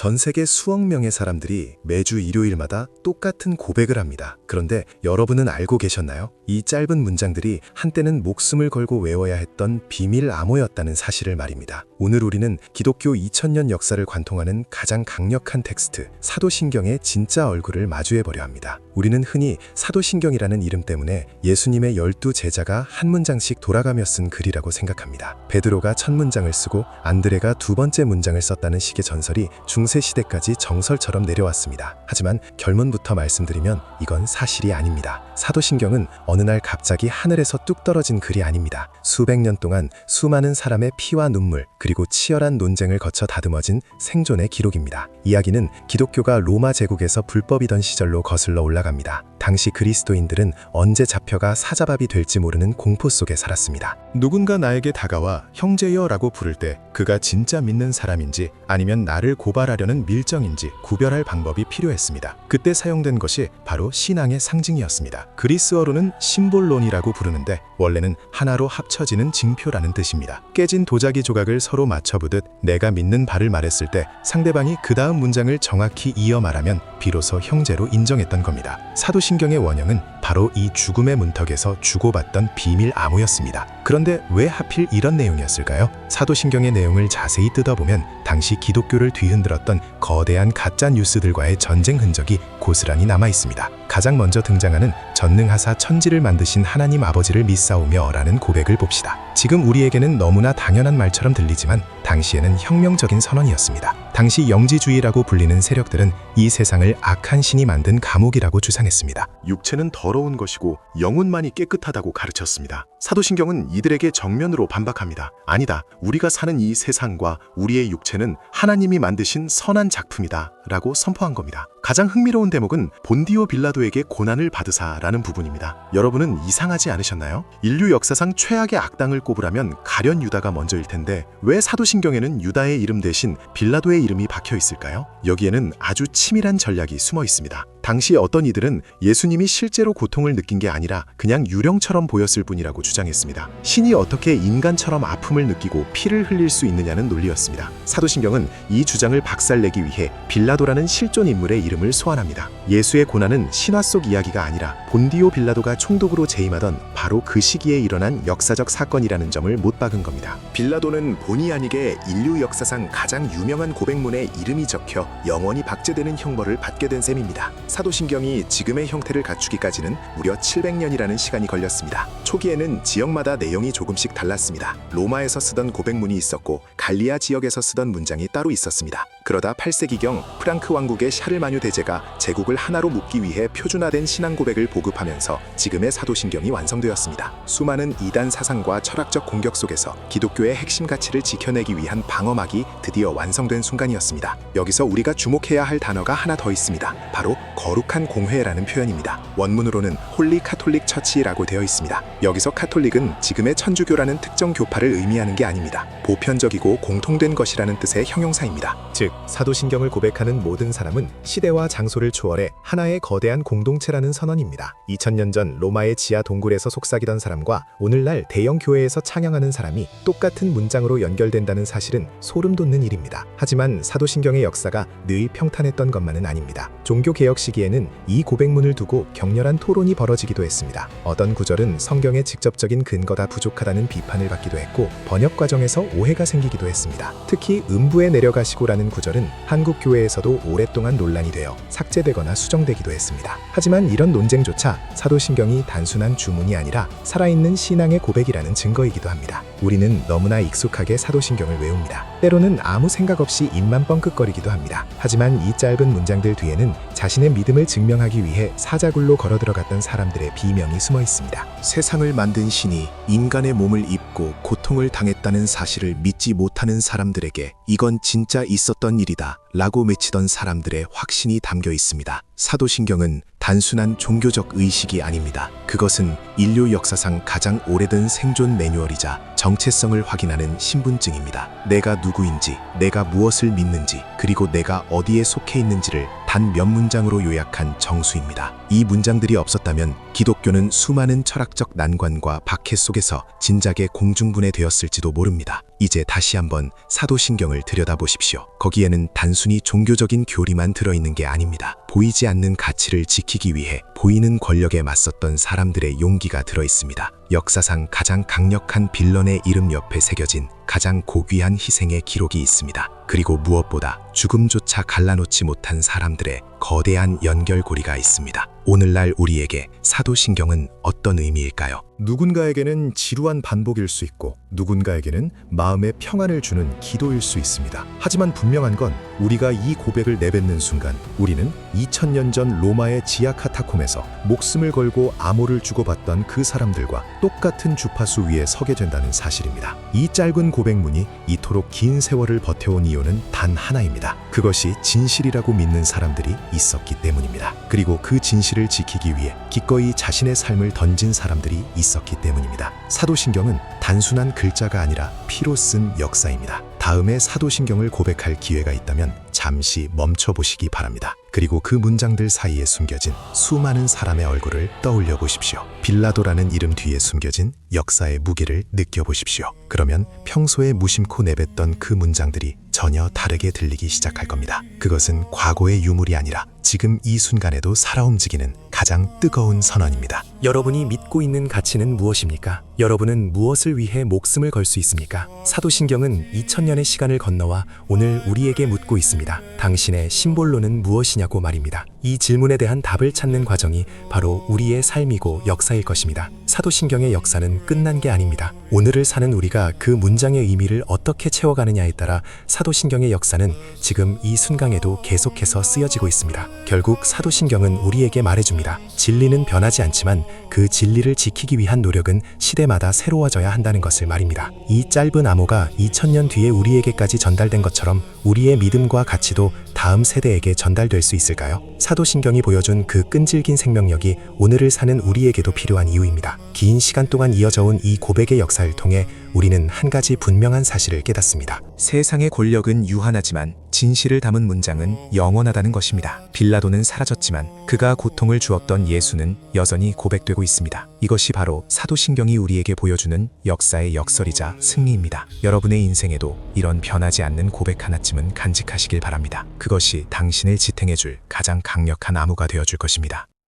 전 세계 수억 명의 사람들이 매주 일요일마다 똑같은 고백을 합니다. 그런데 여러분은 알고 계셨나요? 이 짧은 문장들이 한때는 목숨을 걸고 외워야 했던 비밀 암호였다는 사실을 말입니다. 오늘 우리는 기독교 2000년 역사를 관통하는 가장 강력한 텍스트, 사도신경의 진짜 얼굴을 마주해보려 합니다. 우리는 흔히 사도신경이라는 이름 때문에 예수님의 12 제자가 한 문장씩 돌아가며 쓴 글이라고 생각합니다. 베드로가 첫 문장을 쓰고 안드레가 두 번째 문장을 썼다는 식의 전설이 중세시대까지 정설처럼 내려왔습니다. 하지만 결론부터 말씀드리면 이건 사실이 아닙니다. 사도신경은 어느 날 갑자기 하늘에서 뚝 떨어진 글이 아닙니다. 수백 년 동안 수많은 사람의 피와 눈물 그리고 치열한 논쟁을 거쳐 다듬어진 생존의 기록입니다. 이야기는 기독교가 로마 제국에서 불법이던 시절로 거슬러 올라갑니다. 당시 그리스도인들은 언제 잡혀가 사자밥이 될지 모르는 공포 속에 살았습니다. 누군가 나에게 다가와 형제여라고 부를 때 그가 진짜 믿는 사람인지 아니면 나를 고발하려는 밀정인지 구별할 방법이 필요했습니다. 그때 사용된 것이 바로 신앙의 상징이었습니다. 그리스어로는 심볼론이라고 부르는데 원래는 하나로 합쳐지는 징표라는 뜻입니다. 깨진 도자기 조각을 서로 맞춰보듯 내가 믿는 바를 말했을 때 상대방이 그 다음 문장을 정확히 이어 말하면 비로소 형제로 인정했던 겁니다. 사도신경의 원형은 바로 이 죽음의 문턱에서 주고받던 비밀 암호였습니다. 그런데 왜 하필 이런 내용이었을까요? 사도신경의 내용을 자세히 뜯어보면 당시 기독교를 뒤흔들었던 거대한 가짜 뉴스들과의 전쟁 흔적이 고스란히 남아 있습니다. 가장 먼저 등장하는 전능하사 천지를 만드신 하나님 아버지를 믿사오며 라는 고백을 봅시다. 지금 우리에게는 너무나 당연한 말처럼 들리지만 당시에는 혁명적인 선언이었습니다. 당시 영지주의라고 불리는 세력들은 이 세상을 악한 신이 만든 감옥이라고 주장했습니다. 육체는 더러운 것이고 영혼만이 깨끗하다고 가르쳤습니다. 사도신경은 이들에게 정면으로 반박합니다. 아니다. 우리가 사는 이 세상과 우리의 육체는 하나님이 만드신 선한 작품이다 라고 선포한 겁니다. 가장 흥미로운 대목은 본디오 빌라도에게 고난을 받으사라는 부분입니다. 여러분은 이상하지 않으셨나요? 인류 역사상 최악의 악당을 꼽으라면 가련 유다가 먼저일 텐데 왜 사도신경에는 유다의 이름 대신 빌라도의 이름이 박혀 있을까요? 여기에는 아주 치밀한 전략이 숨어 있습니다. 당시 어떤 이들은 예수님이 실제로 고통을 느낀 게 아니라 그냥 유령처럼 보였을 뿐이라고 주장했습니다. 신이 어떻게 인간처럼 아픔을 느끼고 피를 흘릴 수 있느냐는 논리였습니다. 사도신경은 이 주장을 박살내기 위해 빌라도라는 실존 인물의 이름을 소환합니다. 예수의 고난은 신화 속 이야기가 아니라 본디오 빌라도가 총독으로 재임하던 바로 그 시기에 일어난 역사적 사건이라는 점을 못 박은 겁니다. 빌라도는 본의 아니게 인류 역사상 가장 유명한 고백문에 이름이 적혀 영원히 박제되는 형벌을 받게 된 셈입니다. 사도신경이 지금의 형태를 갖추기까지는 무려 700년이라는 시간이 걸렸습니다. 초기에는 지역마다 내용이 조금씩 달랐습니다. 로마에서 쓰던 고백문이 있었고 갈리아 지역에서 쓰던 문장이 따로 있었습니다. 그러다 8세기경 프랑크 왕국의 샤르마뉴 대제가 제국을 하나로 묶기 위해 표준화된 신앙 고백을 보급하면서 지금의 사도신경이 완성되었습니다. 수많은 이단 사상과 철학적 공격 속에서 기독교의 핵심 가치를 지켜내기 위한 방어막이 드디어 완성된 순간이었습니다. 여기서 우리가 주목해야 할 단어가 하나 더 있습니다. 바로 거룩한 공회라는 표현입니다. 원문으로는 홀리 카톨릭 처치라고 되어 있습니다. 여기서 카톨릭은 지금의 천주교라는 특정 교파를 의미하는 게 아닙니다. 보편적이고 공통된 것이라는 뜻의 형용사입니다. 즉, 사도신경을 고백하는 모든 사람은 시대와 장소를 초월해 하나의 거대한 공동체라는 선언입니다. 2000년 전 로마의 지하 동굴에서 속삭이던 사람과 오늘날 대형 교회에서 찬양하는 사람이 똑같은 문장으로 연결된다는 사실은 소름 돋는 일입니다. 하지만 사도신경의 역사가 늘 평탄했던 것만은 아닙니다. 종교개혁 시기에는 이 고백문을 두고 격렬한 토론이 벌어지기도 했습니다. 어떤 구절은 성경의 직접적인 근거가 부족하다는 비판을 받기도 했고 번역 과정에서 오해가 생기기도 했습니다. 특히 음부에 내려가시고라는 구절은 한국 교회에서도 오랫동안 논란이 되어 삭제되거나 수정되기도 했습니다. 하지만 이런 논쟁조차 사도신경이 단순한 주문이 아니라 살아있는 신앙의 고백이라는 증거이기도 합니다. 우리는 너무나 익숙하게 사도신경을 외웁니다. 때로는 아무 생각 없이 입만 뻥끗거리기도 합니다. 하지만 이 짧은 문장들 뒤에는 자신의 믿음을 증명하기 위해 사자굴로 걸어 들어갔던 사람들의 비명이 숨어 있습니다. 세상을 만든 신이 인간의 몸을 입고 고통을 당했다는 사실을 믿지 못하는 사람들에게 이건 진짜 있었던 일이다 라고 외치던 사람들의 확신이 담겨 있습니다. 사도신경은 단순한 종교적 의식이 아닙니다. 그것은 인류 역사상 가장 오래된 생존 매뉴얼이자 정체성을 확인하는 신분증입니다. 내가 누구인지, 내가 무엇을 믿는지, 그리고 내가 어디에 속해 있는지를 단 몇 문장으로 요약한 정수입니다. 이 문장들이 없었다면 기독교는 수많은 철학적 난관과 박해 속에서 진작에 공중분해되었을지도 모릅니다. 이제 다시 한번 사도신경을 들여다보십시오. 거기에는 단순히 종교적인 교리만 들어있는 게 아닙니다. 보이지 않는 가치를 지키기 위해 보이는 권력에 맞섰던 사람들의 용기가 들어있습니다. 역사상 가장 강력한 빌런의 이름 옆에 새겨진 가장 고귀한 희생의 기록이 있습니다. 그리고 무엇보다 죽음조차 갈라놓지 못한 사람들의 거대한 연결고리가 있습니다. 오늘날 우리에게 사도신경은 어떤 의미일까요? 누군가에게는 지루한 반복일 수 있고 누군가에게는 마음의 평안을 주는 기도일 수 있습니다. 하지만 분명한 건 우리가 이 고백을 내뱉는 순간 우리는 2000년 전 로마의 지하 카타콤에서 목숨을 걸고 암호를 주고받던 그 사람들과 똑같은 주파수 위에 서게 된다는 사실입니다. 이 짧은 고백문이 이토록 긴 세월을 버텨온 이유는 단 하나입니다. 그것이 진실이라고 믿는 사람들이 있었기 때문입니다. 그리고 그 진실을 지키기 위해 기꺼이 자신의 삶을 던진 사람들이 있었기 때문입니다. 사도신경은 단순한 글자가 아니라 피로 쓴 역사입니다. 다음에 사도신경을 고백할 기회가 있다면 잠시 멈춰보시기 바랍니다. 그리고 그 문장들 사이에 숨겨진 수많은 사람의 얼굴을 떠올려 보십시오. 빌라도라는 이름 뒤에 숨겨진 역사의 무게를 느껴보십시오. 그러면 평소에 무심코 내뱉던 그 문장들이 전혀 다르게 들리기 시작할 겁니다. 그것은 과거의 유물이 아니라 지금 이 순간에도 살아 움직이는 가장 뜨거운 선언입니다. 여러분이 믿고 있는 가치는 무엇입니까? 여러분은 무엇을 위해 목숨을 걸 수 있습니까? 사도신경은 2000년의 시간을 건너와 오늘 우리에게 묻고 있습니다. 당신의 심볼로는 무엇이냐고 말입니다. 이 질문에 대한 답을 찾는 과정이 바로 우리의 삶이고 역사일 것입니다. 사도신경의 역사는 끝난 게 아닙니다. 오늘을 사는 우리가 그 문장의 의미를 어떻게 채워가느냐에 따라 사도신경의 역사는 지금 이 순간에도 계속해서 쓰여지고 있습니다. 결국 사도신경은 우리에게 말해줍니다. 진리는 변하지 않지만 그 진리를 지키기 위한 노력은 시대마다 새로워져야 한다는 것을 말입니다. 이 짧은 암호가 2000년 뒤에 우리에게까지 전달된 것처럼 우리의 믿음과 가치도 다음 세대에게 전달될 수 있을까요? 사도신경이 보여준 그 끈질긴 생명력이 오늘을 사는 우리에게도 필요한 이유입니다. 긴 시간 동안 이어져 온 이 고백의 역사를 통해 우리는 한 가지 분명한 사실을 깨닫습니다. 세상의 권력은 유한하지만 진실을 담은 문장은 영원하다는 것입니다. 빌라도는 사라졌지만 그가 고통을 주었던 예수는 여전히 고백되고 있습니다. 이것이 바로 사도신경이 우리에게 보여주는 역사의 역설이자 승리입니다. 여러분의 인생에도 이런 변하지 않는 고백 하나쯤은 간직하시길 바랍니다. 그것이 당신을 지탱해줄 가장 강력한 암호가 되어줄 것입니다.